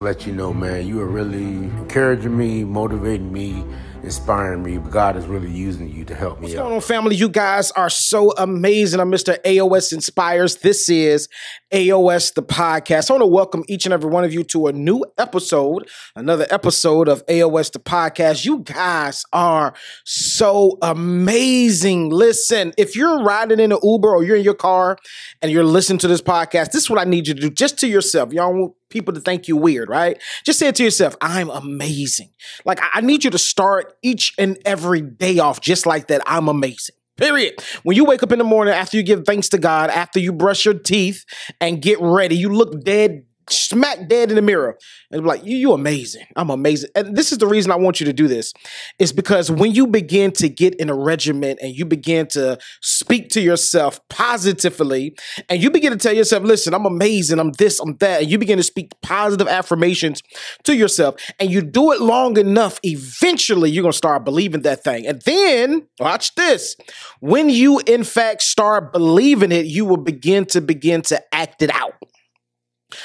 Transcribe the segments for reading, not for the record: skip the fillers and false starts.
Let you know, man, you are really encouraging me, motivating me, inspiring me. God is really using you to help me What's out. going on, family? You guys are so amazing. I'm Mr. Aos Inspires. This is Aos The Podcast. I want to welcome each and every one of you to a new episode, another episode of Aos The Podcast. You guys are so amazing. Listen, if you're riding in an Uber or you're in your car and you're listening to this podcast, this is what I need you to do just to yourself. Y'all want people to think you weird, right? Just say it to yourself, I'm amazing. Like, I need you to start each and every day off just like that. I'm amazing. Period. When you wake up in the morning, after you give thanks to God, after you brush your teeth and get ready, you look dead, smack dead in the mirror and be like, you amazing. I'm amazing. And this is the reason I want you to do this, is because when you begin to get in a regiment and you begin to speak to yourself positively and you begin to tell yourself, listen, I'm amazing, I'm this, I'm that, and you begin to speak positive affirmations to yourself and you do it long enough, eventually you're going to start believing that thing. And then, watch this, when you in fact start believing it, you will begin to act it out.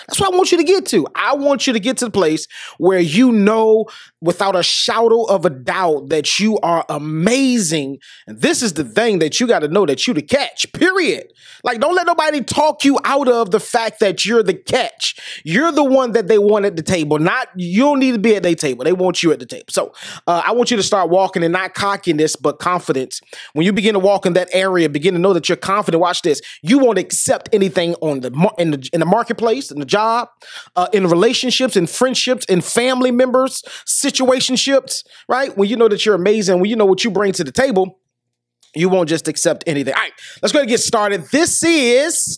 That's what I want you to get to. I want you to get to the place where you know without a shadow of a doubt that you are amazing. And this is the thing that you got to know, that you the catch, period. Like, don't let nobody talk you out of the fact that you're the catch. You're the one that they want at the table. Not, you don't need to be at their table. They want you at the table. So I want you to start walking in not cockiness, but confidence. When you begin to walk in that area, begin to know that you're confident. Watch this. You won't accept anything on in the marketplace, in the job, in relationships, in friendships, in family members, situationships, right? When you know that you're amazing, when you know what you bring to the table, you won't just accept anything. All right, let's go ahead and get started. This is,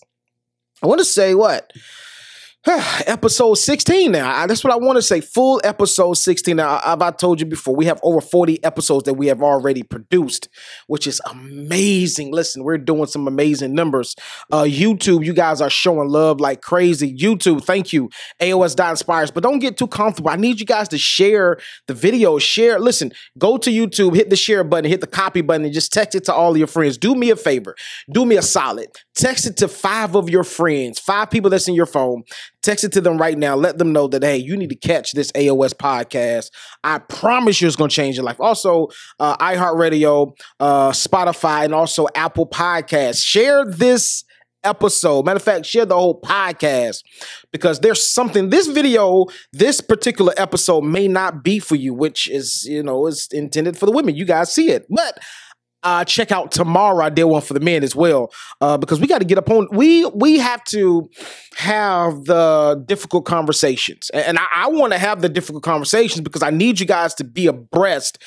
I want to say what? Episode 16 now. That's what I want to say. Full episode 16. Now, I told you before, we have over 40 episodes that we have already produced, which is amazing. Listen, we're doing some amazing numbers. YouTube, you guys are showing love like crazy. YouTube, thank you. Aos Inspires. But don't get too comfortable. I need you guys to share the video. Share. Listen, go to YouTube, hit the share button, hit the copy button, and just text it to all of your friends. Do me a favor. Do me a solid. Text it to 5 of your friends, 5 people that's in your phone. Text it to them right now. Let them know that, hey, you need to catch this Aos podcast. I promise you it's going to change your life. Also, iHeartRadio, Spotify, and also Apple Podcasts. Share this episode. Matter of fact, share the whole podcast, because there's something, this video, this particular episode may not be for you, which is, is intended for the women. You guys see it. But check out tomorrow. I did one for the men as well, because we got to get up on. We have to have the difficult conversations, and I want to have the difficult conversations because I need you guys to be abreast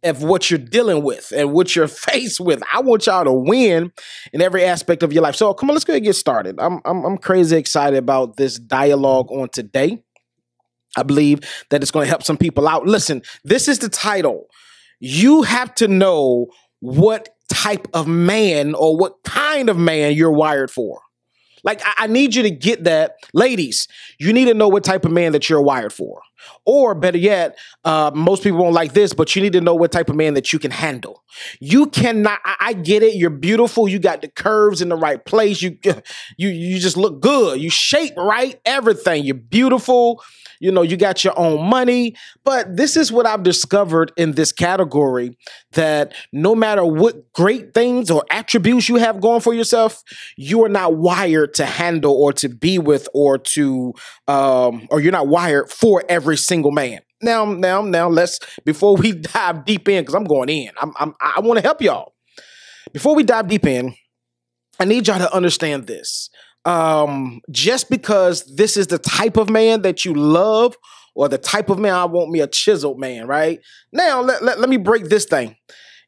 of what you're dealing with and what you're faced with. I want y'all to win in every aspect of your life. So come on, let's go ahead and get started. I'm crazy excited about this dialogue on today. I believe that it's going to help some people out. Listen, this is the title. You have to know what type of man or what kind of man you're wired for. Like, I need you to get that. Ladies, you need to know what type of man that you're wired for. Or better yet, most people won't like this, but you need to know what type of man that you can handle. You cannot, I get it. You're beautiful. You got the curves in the right place. You just look good. You shape right, everything. You're beautiful. You got your own money. But this is what I've discovered in this category, that no matter what great things or attributes you have going for yourself, you are not wired to handle or to be with or to, or you're not wired for every single man. Now, let's, before we dive deep in, because I'm going in, I want to help y'all. Before we dive deep in, I need y'all to understand this. Just because this is the type of man that you love, or the type of man, I want me a chiseled man, right? Now, let me break this thing.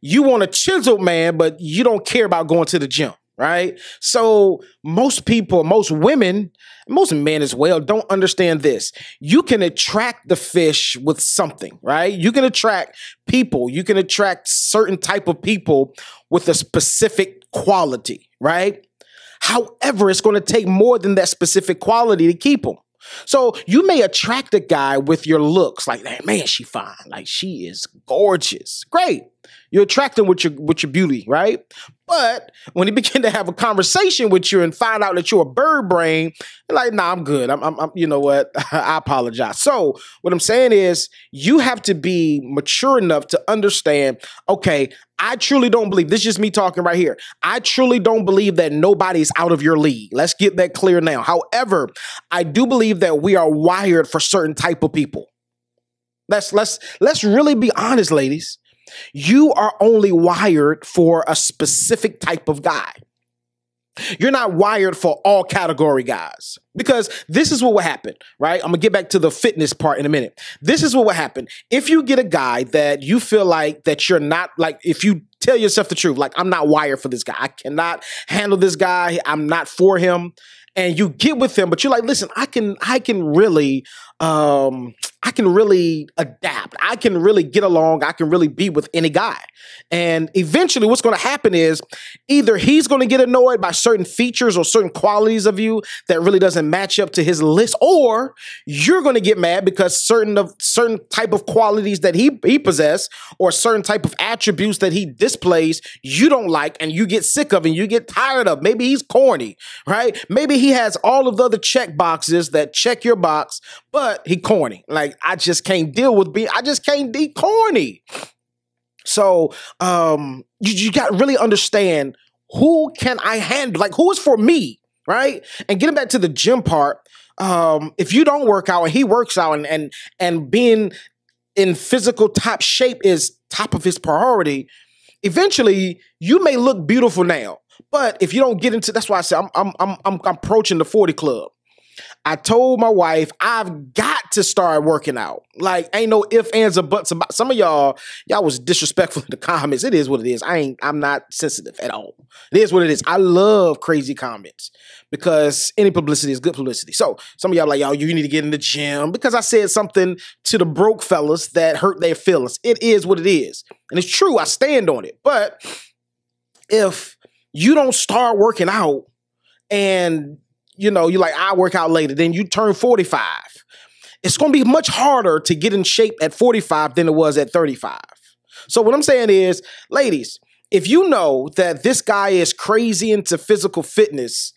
You want a chiseled man, but you don't care about going to the gym, right? So most people, most women, most men as well, don't understand this. You can attract the fish with something, right? You can attract people. You can attract certain type of people with a specific quality, right? However, it's going to take more than that specific quality to keep them. So you may attract a guy with your looks, like, man, she fine. Like, she is gorgeous. Great. You attract them with your beauty, right? But when he begin to have a conversation with you and find out that you're a bird brain, you're like, nah, I'm good. I'm you know what? I apologize. So what I'm saying is you have to be mature enough to understand, okay, I truly don't believe, this is just me talking right here. I truly don't believe that nobody's out of your league. Let's get that clear now. However, I do believe that we are wired for certain type of people. Let's really be honest, ladies. You are only wired for a specific type of guy. You're not wired for all category guys, because this is what will happen, right? I'm gonna get back to the fitness part in a minute. This is what will happen. If you get a guy that you feel like that you're not, like, if you tell yourself the truth, like, I'm not wired for this guy. I cannot handle this guy. I'm not for him. And you get with him, but you're like, listen, I can really adapt. I can really get along. I can really be with any guy. And eventually what's going to happen is either he's going to get annoyed by certain features or certain qualities of you that really doesn't match up to his list, or you're going to get mad because certain type of qualities that he possess or certain type of attributes that he displays you don't like, and you get sick of and you get tired of. Maybe he's corny, right? Maybe he has all of the other check boxes that check your box, but he corny. Like, I just can't deal with I just can't be corny. So you got to really understand, who can I handle? Like, who is for me, right? And getting back to the gym part, if you don't work out and he works out and being in physical top shape is top of his priority, eventually you may look beautiful now. But if you don't get into, that's why I say I'm approaching the 40 club. I told my wife, I've got to start working out. Like, ain't no ifs, ands, or buts about. Some of y'all was disrespectful in the comments. It is what it is. I'm not sensitive at all. It is what it is. I love crazy comments because any publicity is good publicity. So some of y'all like, yo, you need to get in the gym because I said something to the broke fellas that hurt their feelings. It is what it is. And it's true. I stand on it. But if you don't start working out and you're like, I work out later, then you turn 45. It's going to be much harder to get in shape at 45 than it was at 35. So what I'm saying is, ladies, if you know that this guy is crazy into physical fitness,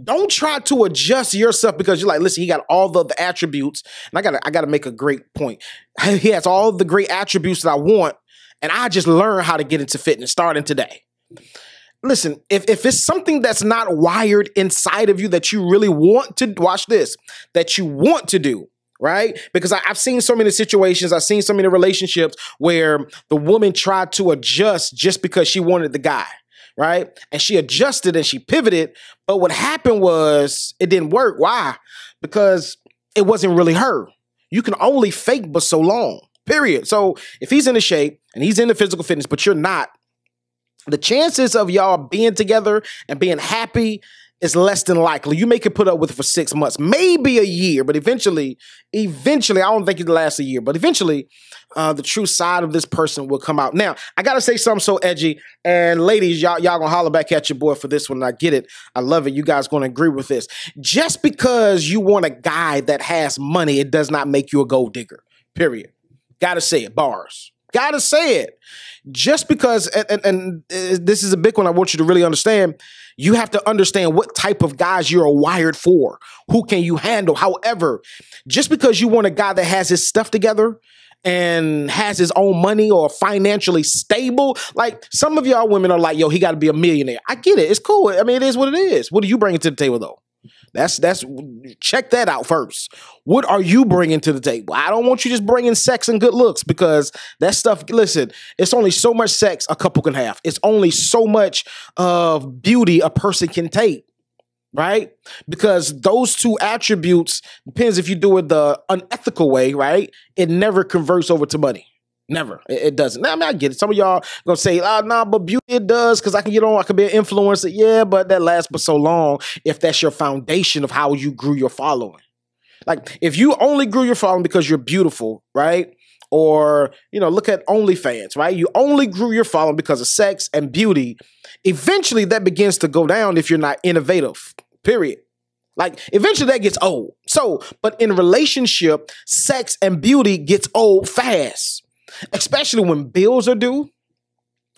don't try to adjust yourself because you're like, listen, he got all the attributes. And I gotta make a great point. He has all the great attributes that I want, and I just learned how to get into fitness starting today. Listen, if it's something that's not wired inside of you that you really want to, watch this, that you want to do, right? Because I've seen so many situations, I've seen so many relationships where the woman tried to adjust just because she wanted the guy, right? And she adjusted and she pivoted, but what happened was it didn't work. Why? Because it wasn't really her. You can only fake but so long, period. So if he's in the shape and he's into physical fitness, but you're not, the chances of y'all being together and being happy is less than likely. You may could put up with it for 6 months, maybe a year, but eventually, I don't think it'll last a year, but eventually the true side of this person will come out. Now, I got to say something so edgy, and ladies, y'all gonna holler back at your boy for this one. I get it. I love it. You guys gonna agree with this. Just because you want a guy that has money, it does not make you a gold digger, period. Got to say it, bars. Got to say it. Just because, and this is a big one I want you to really understand, you have to understand what type of guys you're wired for. Who can you handle? However, just because you want a guy that has his stuff together and has his own money or financially stable, like some of y'all women are like, yo, he got to be a millionaire. I get it. It's cool. I mean, it is what it is. What are you bringing to the table, though? That's check that out first. What are you bringing to the table? I don't want you just bringing sex and good looks, because that stuff, listen, it's only so much sex a couple can have. It's only so much of beauty a person can take, right? Because those two attributes, depends if you do it the unethical way, right? It never converts over to money. Never. It doesn't. I mean, I get it. Some of y'all gonna say, nah, but beauty it does, because I can get on, I can be an influencer. Yeah, but that lasts but so long if that's your foundation of how you grew your following. Like, if you only grew your following because you're beautiful, right? Or, look at OnlyFans, right? You only grew your following because of sex and beauty. Eventually, that begins to go down if you're not innovative, period. Like, eventually that gets old. So, but in a relationship, sex and beauty gets old fast. Especially when bills are due,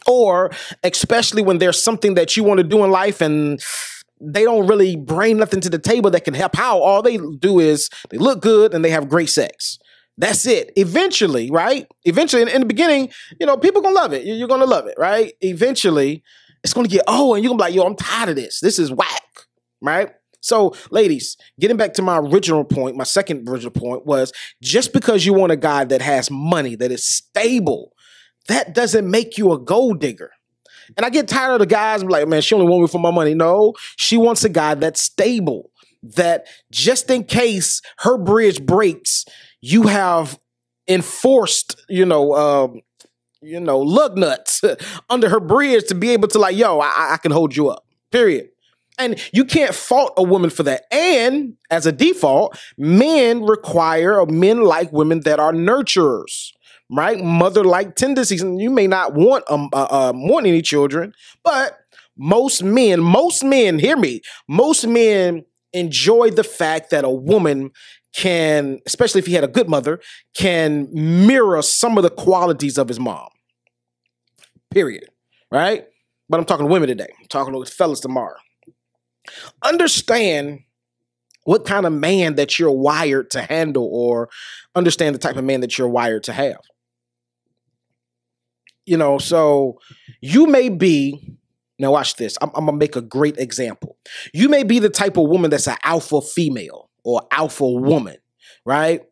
Or especially when there's something that you want to do in life and they don't really bring nothing to the table that can help out. All they do is they look good and they have great sex. That's it. Eventually, right? Eventually, in the beginning, people gonna love it. You're gonna love it, right? Eventually, it's gonna get old and you're gonna be like, yo, I'm tired of this. This is whack, right? So, ladies, getting back to my original point, my second original point was just because you want a guy that has money, that is stable, that doesn't make you a gold digger. And I get tired of the guys like, man, she only wants me for my money. No, she wants a guy that's stable, that just in case her bridge breaks, you have enforced, lug nuts under her bridge to be able to like, yo, I can hold you up, period. And you can't fault a woman for that. And as a default, men like women that are nurturers. Right? Mother-like tendencies. And you may not want any children, but most men, hear me, most men enjoy the fact that a woman can, especially if he had a good mother, can mirror some of the qualities of his mom. Period. Right? But I'm talking to women today. I'm talking to fellas tomorrow. Understand what kind of man that you're wired to handle, or understand the type of man that you're wired to have. So you may be, now watch this. I'm going to make a great example. You may be the type of woman that's an alpha female or alpha woman, right?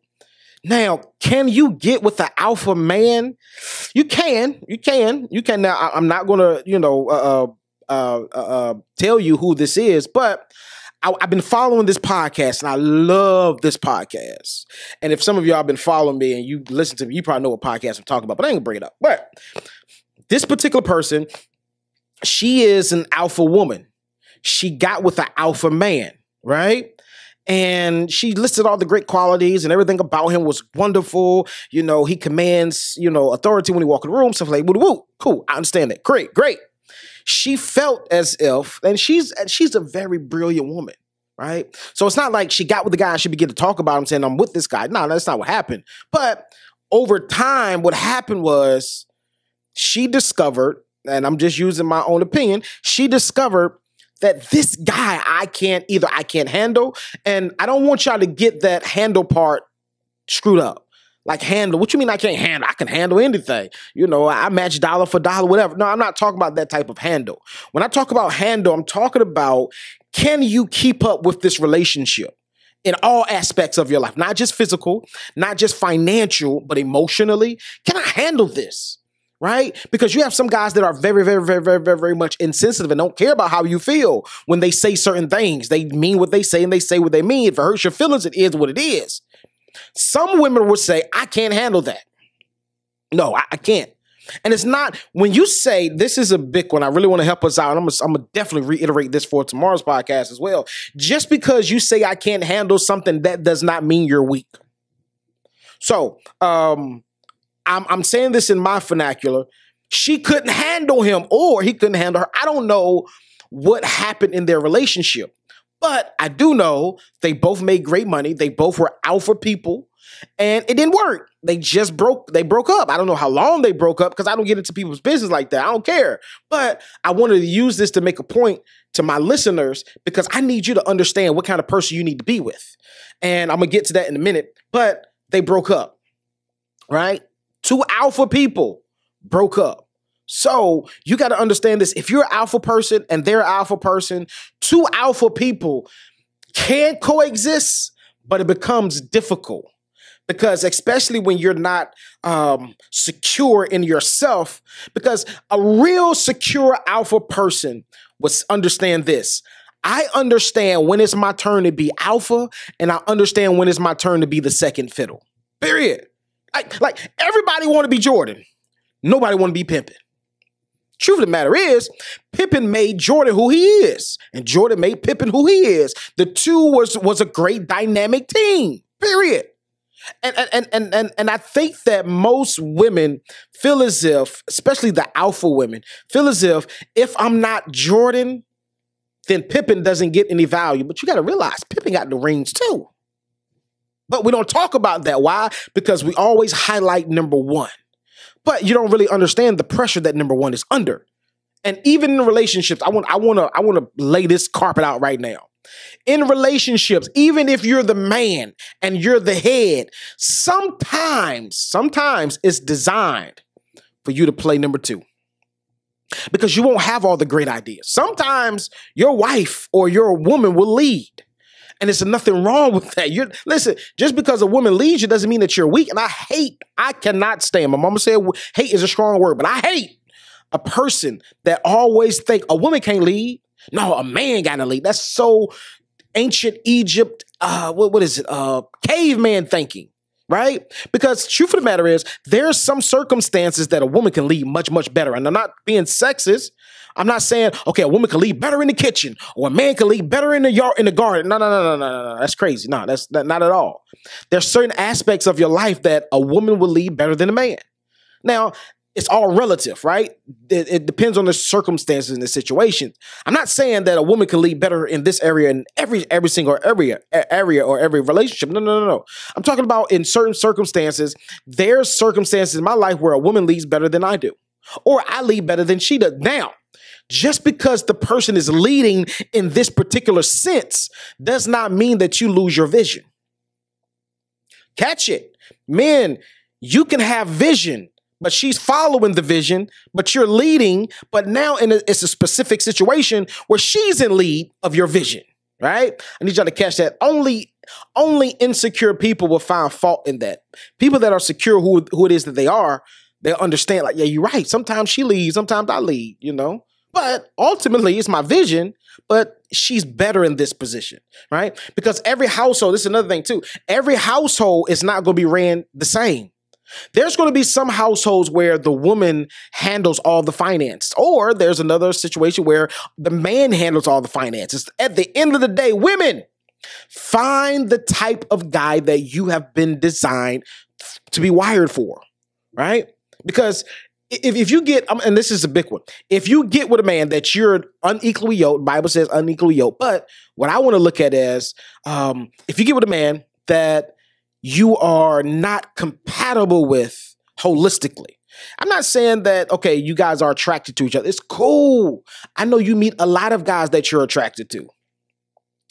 Now, can you get with the alpha man? You can. Now, I'm not going to, tell you who this is, but I've been following this podcast and I love this podcast. And if some of y'all have been following me and you listen to me, you probably know what podcast I'm talking about, but I ain't gonna bring it up. But this particular person, she is an alpha woman. She got with an alpha man, right? And she listed all the great qualities and everything about him was wonderful. He commands, authority when he walks in the room, stuff like, woo, cool. I understand that. Great. She felt as if, and she's a very brilliant woman, right? So it's not like she got with the guy and she began to talk about him saying, I'm with this guy. No, that's not what happened. But over time, what happened was she discovered, and I'm just using my own opinion, she discovered that this guy I can't handle, and I don't want y'all to get that handle part screwed up. Like handle, what you mean I can't handle? I can handle anything. I match dollar for dollar, whatever. No, I'm not talking about that type of handle. When I talk about handle, I'm talking about, can you keep up with this relationship in all aspects of your life? Not just physical, not just financial, but emotionally. Can I handle this? Right? Because you have some guys that are very, very, very, very, very, very much insensitive and don't care about how you feel when they say certain things. They mean what they say and they say what they mean. If it hurts your feelings, it is what it is. Some women would say, I can't handle that. No, I can't. And it's not, when you say, this is a big one, I really want to help us out. I'm going to definitely reiterate this for tomorrow's podcast as well. Just because you say I can't handle something, that does not mean you're weak. So, I'm saying this in my vernacular. She couldn't handle him or he couldn't handle her. I don't know what happened in their relationship. But I do know they both made great money. They both were alpha people, and it didn't work. They broke up. I don't know how long they broke up because I don't get into people's business like that. I don't care. But I wanted to use this to make a point to my listeners because I need you to understand what kind of person you need to be with. And I'm going to get to that in a minute. But they broke up, right? Two alpha people broke up. So you got to understand this. If you're an alpha person and they're an alpha person, two alpha people can coexist, but it becomes difficult because especially when you're not secure in yourself, because a real secure alpha person would understand this. I understand when it's my turn to be alpha and I understand when it's my turn to be the second fiddle, period. Like everybody want to be Jordan. Nobody want to be Pimpin'. Truth of the matter is, Pippen made Jordan who he is, and Jordan made Pippen who he is. The two was a great dynamic team, period. And I think that most women feel as if, especially the alpha women, feel as if I'm not Jordan, then Pippen doesn't get any value. But you got to realize Pippen got the rings too. But we don't talk about that. Why? Because we always highlight number one. But you don't really understand the pressure that number one is under. And even in relationships, I want to lay this carpet out right now. In relationships, even if you're the man and you're the head, sometimes it's designed for you to play number two. Because you won't have all the great ideas. Sometimes your wife or your woman will lead. And there's nothing wrong with that. Listen, just because a woman leads you doesn't mean that you're weak. And I cannot stand. My mama said hate is a strong word, but I hate a person that always think a woman can't lead. No, a man got to lead. That's so ancient Egypt. What is it? Caveman thinking, right? Because truth of the matter is, there's some circumstances that a woman can lead much, much better. And I'm not being sexist. I'm not saying, okay, a woman can lead better in the kitchen or a man can lead better in the yard, in the garden. No. That's crazy. No, that's not at all. There's certain aspects of your life that a woman will lead better than a man. Now, it's all relative, right? It depends on the circumstances and the situation. I'm not saying that a woman can lead better in this area in every single area or every relationship. No. I'm talking about in certain circumstances. There's circumstances in my life where a woman leads better than I do, or I lead better than she does. Now, just because the person is leading in this particular sense does not mean that you lose your vision. Catch it. Men, you can have vision, but she's following the vision, but you're leading, but now it's a specific situation where she's in lead of your vision, right? I need y'all to catch that. Only insecure people will find fault in that. People that are secure who it is that they'll understand, like, yeah, you're right. Sometimes she leads, sometimes I lead, But ultimately, it's my vision, but she's better in this position, right? Because every household, this is another thing too, every household is not going to be ran the same. There's going to be some households where the woman handles all the finance, or there's another situation where the man handles all the finances. At the end of the day, women, find the type of guy that you have been designed to be wired for, right? Because if you get, and this is a big one, if you get with a man that you're unequally yoked, Bible says unequally yoked, but what I want to look at is, if you get with a man that you are not compatible with holistically. I'm not saying that, okay, you guys are attracted to each other. It's cool. I know you meet a lot of guys that you're attracted to.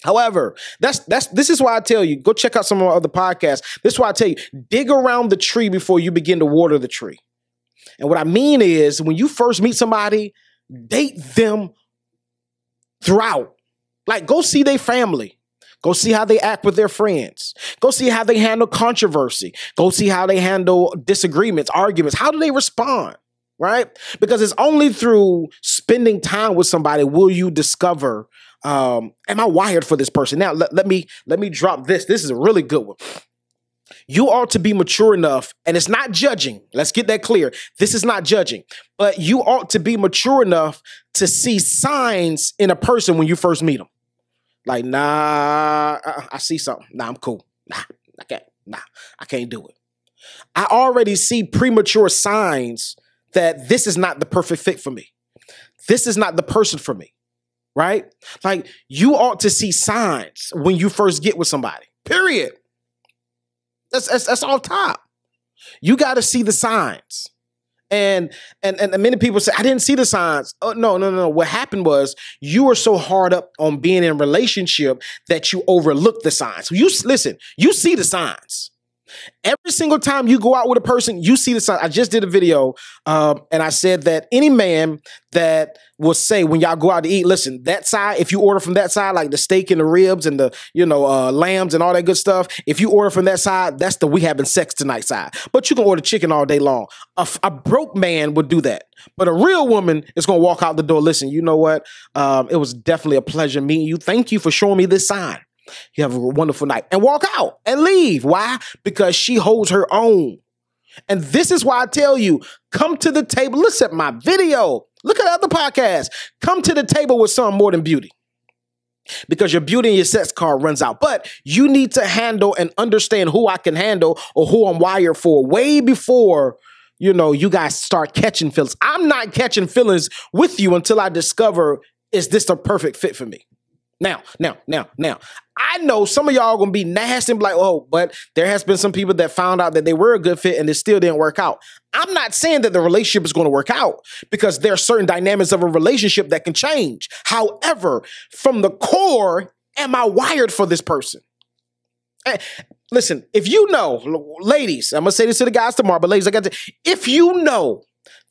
However, this is why I tell you, go check out some of our other podcasts. This is why I tell you, dig around the tree before you begin to water the tree. And what I mean is, when you first meet somebody, date them throughout. Like, go see their family. Go see how they act with their friends. Go see how they handle controversy. Go see how they handle disagreements, arguments. How do they respond, right? Because it's only through spending time with somebody will you discover, am I wired for this person? Now, let me drop this. This is a really good one. You ought to be mature enough, and it's not judging. Let's get that clear. This is not judging, but you ought to be mature enough to see signs in a person when you first meet them. Like, nah, I see something. Nah, I'm cool. Nah, I can't do it. I already see premature signs that this is not the perfect fit for me. This is not the person for me, right? Like, you ought to see signs when you first get with somebody, period. That's all top. You got to see the signs. And many people say, I didn't see the signs. Oh, no. What happened was you were so hard up on being in a relationship that you overlooked the signs. You see the signs. Every single time you go out with a person, you see the signs. I just did a video and I said that any man that will say when y'all go out to eat, listen, that side, if you order from that side, like the steak and the ribs and the, lambs and all that good stuff, if you order from that side, that's the we having sex tonight side. But you can order chicken all day long. A broke man would do that. But a real woman is going to walk out the door. Listen, you know what? It was definitely a pleasure meeting you. Thank you for showing me this sign. You have a wonderful night, and walk out and leave. Why? Because she holds her own. And this is why I tell you, come to the table. Listen at my video. Look at other podcasts. Come to the table with something more than beauty. Because your beauty and your sex card runs out. But you need to handle and understand who I can handle or who I'm wired for way before, you guys start catching feelings. I'm not catching feelings with you until I discover, is this a perfect fit for me? Now. I know some of y'all gonna be nasty and be like, oh, but there has been some people that found out that they were a good fit and it still didn't work out. I'm not saying that the relationship is going to work out because there are certain dynamics of a relationship that can change. However, from the core, am I wired for this person? Listen, if you know, ladies, I'm gonna say this to the guys tomorrow, but ladies, if you know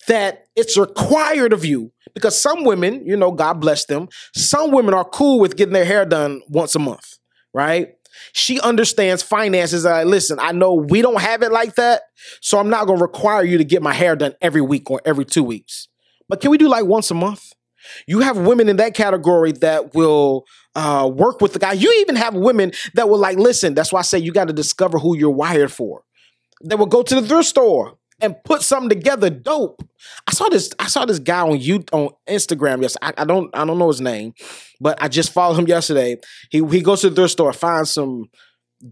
that it's required of you, because some women, you know, God bless them, some women are cool with getting their hair done once a month, right? She understands finances. Listen, I know we don't have it like that, so I'm not going to require you to get my hair done every week or every 2 weeks. But can we do like once a month? You have women in that category that will work with the guy. You even have women that will like, listen, that's why I say you got to discover who you're wired for. They will go to the thrift store and put something together dope. I saw this guy on Instagram. Yes, I don't know his name, but I just followed him yesterday. He goes to the thrift store, finds some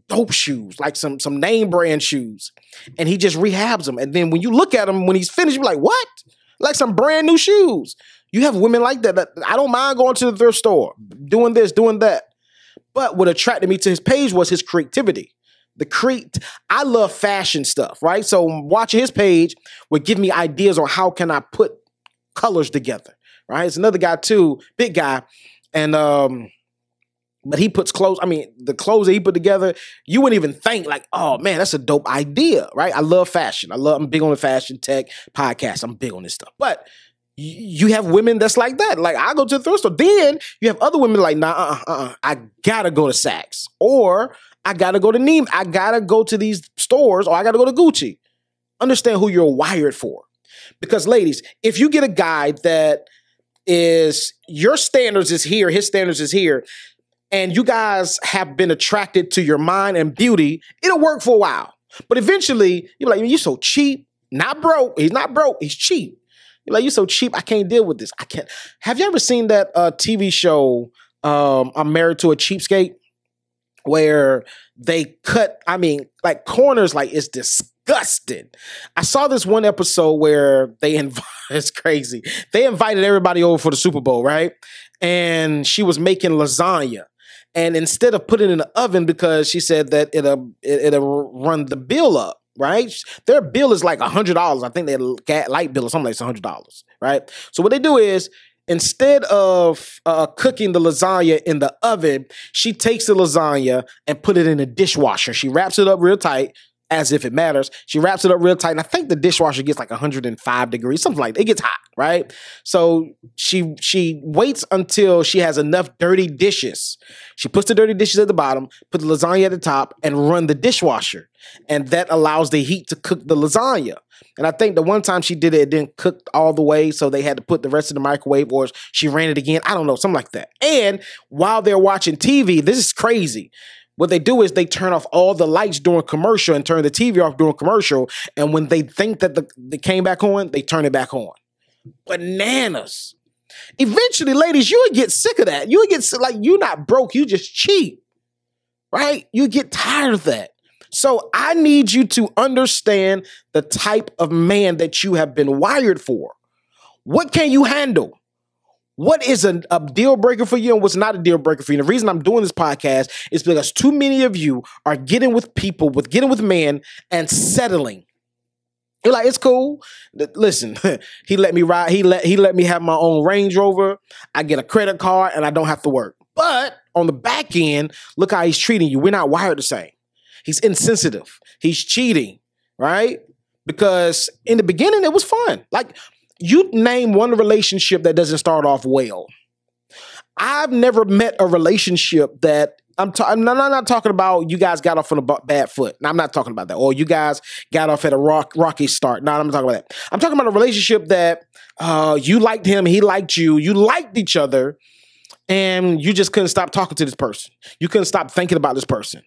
dope shoes, like some name brand shoes, and he just rehabs them. And then when you look at him when he's finished, you're like, what? Like some brand new shoes. You have women like that. I don't mind going to the thrift store, doing this, doing that. But what attracted me to his page was his creativity. I love fashion stuff, right? So watching his page would give me ideas on how can I put colors together, right? It's another guy too, big guy, and but he puts clothes. I mean, the clothes that he put together, you wouldn't even think like, oh man, that's a dope idea, right? I love fashion. I'm big on the fashion tech podcast. I'm big on this stuff, but you have women that's like that. Like I go to the thrift store. Then you have other women like, nah, I gotta go to Saks or I gotta go to Neiman. I gotta go to these stores or I gotta go to Gucci. Understand who you're wired for. Because ladies, if you get a guy that is, your standards is here, his standards is here, and you guys have been attracted to your mind and beauty, it'll work for a while. But eventually, you're like, you're so cheap. Not broke. He's not broke. He's cheap. You're like, you're so cheap. I can't deal with this. I can't. Have you ever seen that TV show, I'm Married to a Cheapskate? Where they cut, like corners, like it's disgusting. I saw this one episode where it's crazy. They invited everybody over for the Super Bowl, right? And she was making lasagna. And instead of putting it in the oven, because she said that it'll run the bill up, right? Their bill is like $100. I think their light bill or something like $100, right? So what they do is, instead of cooking the lasagna in the oven, she takes the lasagna and put it in a dishwasher. She wraps it up real tight, as if it matters. She wraps it up real tight, and I think the dishwasher gets like 105 degrees, something like that. It gets hot, right? So she waits until she has enough dirty dishes. She puts the dirty dishes at the bottom, put the lasagna at the top, and run the dishwasher. And that allows the heat to cook the lasagna. And I think the one time she did it, it didn't cook all the way, so they had to put the rest in the microwave, or she ran it again. I don't know, something like that. And while they're watching TV, this is crazy. What they do is they turn off all the lights during commercial and turn the TV off during commercial. And when they think that they came back on, they turn it back on. Bananas. Eventually, ladies, you would get sick of that. You would get like, you're not broke, you just cheap, right? You get tired of that. So I need you to understand the type of man that you have been wired for. What can you handle? What is a deal breaker for you and what's not a deal breaker for you? And the reason I'm doing this podcast is because too many of you are getting with people, getting with men and settling. You're like, it's cool. Listen, he let me ride. He let me have my own Range Rover. I get a credit card and I don't have to work. But on the back end, look how he's treating you. We're not wired the same. He's insensitive. He's cheating, right? Because in the beginning, it was fun. Like, you name one relationship that doesn't start off well. I've never met a relationship that I'm not talking about you guys got off on a bad foot. No, I'm not talking about that. Or you guys got off at a rocky start. No, I'm not talking about that. I'm talking about a relationship that you liked him, he liked you, you liked each other, and you just couldn't stop talking to this person. You couldn't stop thinking about this person.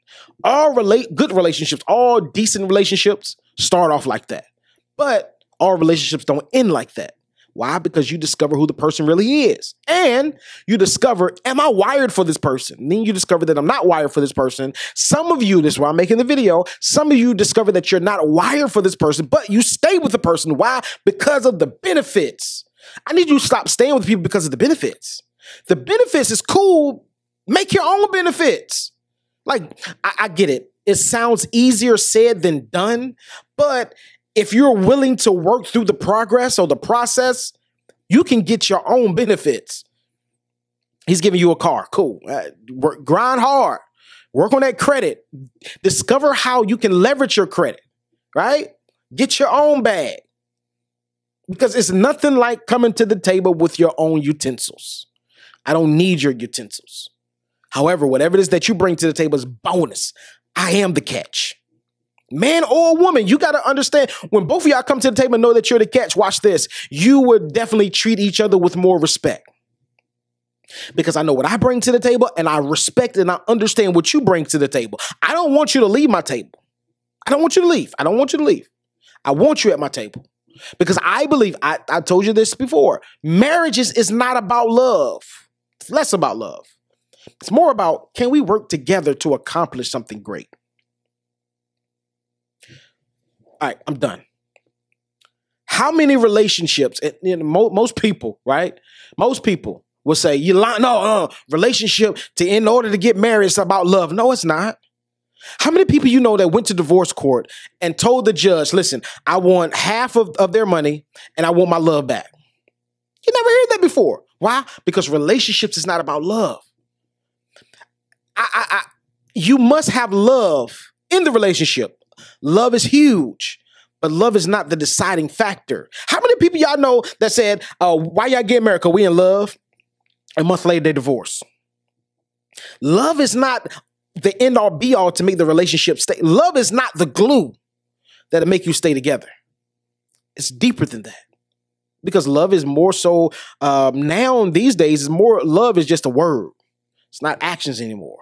All good relationships, all decent relationships start off like that. But all relationships don't end like that. Why? Because you discover who the person really is. And you discover, am I wired for this person? And then you discover that I'm not wired for this person. Some of you, this is why I'm making the video, some of you discover that you're not wired for this person, but you stay with the person. Why? Because of the benefits. I need you to stop staying with people because of the benefits. The benefits is cool, Make your own benefits. Like, I get it. It sounds easier said than done, but if you're willing to work through the progress or the process, you can get your own benefits. He's giving you a car. Cool. Grind hard. Work on that credit. Discover how you can leverage your credit, right? Get your own bag. Because it's nothing like coming to the table with your own utensils. I don't need your utensils. However, whatever it is that you bring to the table is bonus. I am the catch. Man or woman, you got to understand, when both of y'all come to the table and know that you're the catch, watch this. You would definitely treat each other with more respect. Because I know what I bring to the table, and I respect and I understand what you bring to the table. I don't want you to leave my table. I don't want you to leave. I don't want you to leave. I want you at my table. Because I believe, I told you this before, marriage is not about love. It's less about love. It's more about, can we work together to accomplish something great? All right, I'm done. How many relationships, most people, right? Most people will say, you lie. No, relationship in order to get married, it's about love. No, it's not. How many people you know that went to divorce court and told the judge, listen, I want half of their money and I want my love back? You never heard that before. Why? Because relationships is not about love. You must have love in the relationship. Love is huge, but love is not the deciding factor. How many people y'all know that said, why y'all get married? Because we in love. A month later, they divorce. Love is not the end all be all to make the relationship stay. Love is not the glue that'll make you stay together. It's deeper than that. Because love is more so, now these days, love is just a word. It's not actions anymore,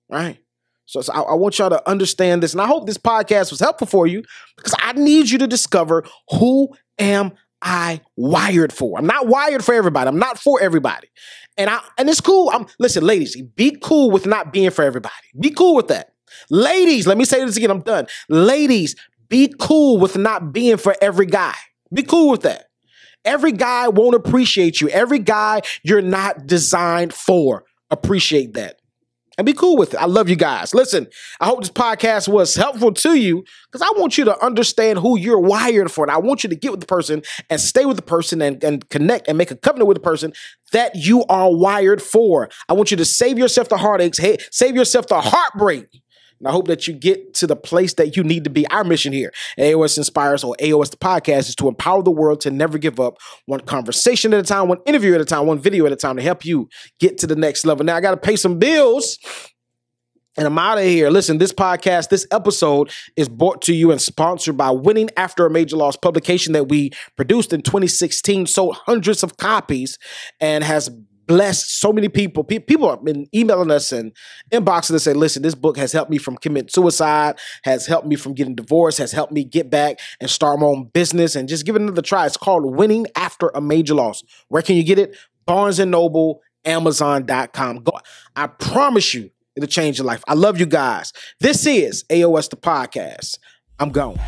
right? So I want y'all to understand this, and I hope this podcast was helpful for you, because I need you to discover, who am I wired for? I'm not wired for everybody. I'm not for everybody. And it's cool. Listen, ladies, be cool with not being for everybody. Be cool with that. Ladies, let me say this again. I'm done. Ladies, be cool with not being for every guy. Be cool with that. Every guy won't appreciate you. Every guy you're not designed for. Appreciate that. And be cool with it. I love you guys. Listen, I hope this podcast was helpful to you, because I want you to understand who you're wired for. And I want you to get with the person and stay with the person and connect and make a covenant with the person that you are wired for. I want you to save yourself the heartaches, save yourself the heartbreak. And I hope that you get to the place that you need to be. Our mission here at AOS Inspires, or AOS The Podcast, is to empower the world to never give up, one conversation at a time, one interview at a time, one video at a time, to help you get to the next level. Now, I got to pay some bills, and I'm out of here. Listen, this podcast, this episode is brought to you and sponsored by Winning After a Major Loss, publication that we produced in 2016, sold hundreds of copies, and has blessed so many people. People have been emailing us and inboxing us and say, listen, this book has helped me from committing suicide, has helped me from getting divorced, has helped me get back and start my own business, and just give it another try. It's called Winning After a Major Loss. Where can you get it? Barnes & Noble, Amazon.com. Go. I promise you, it'll change your life. I love you guys. This is AOS The Podcast. I'm gone.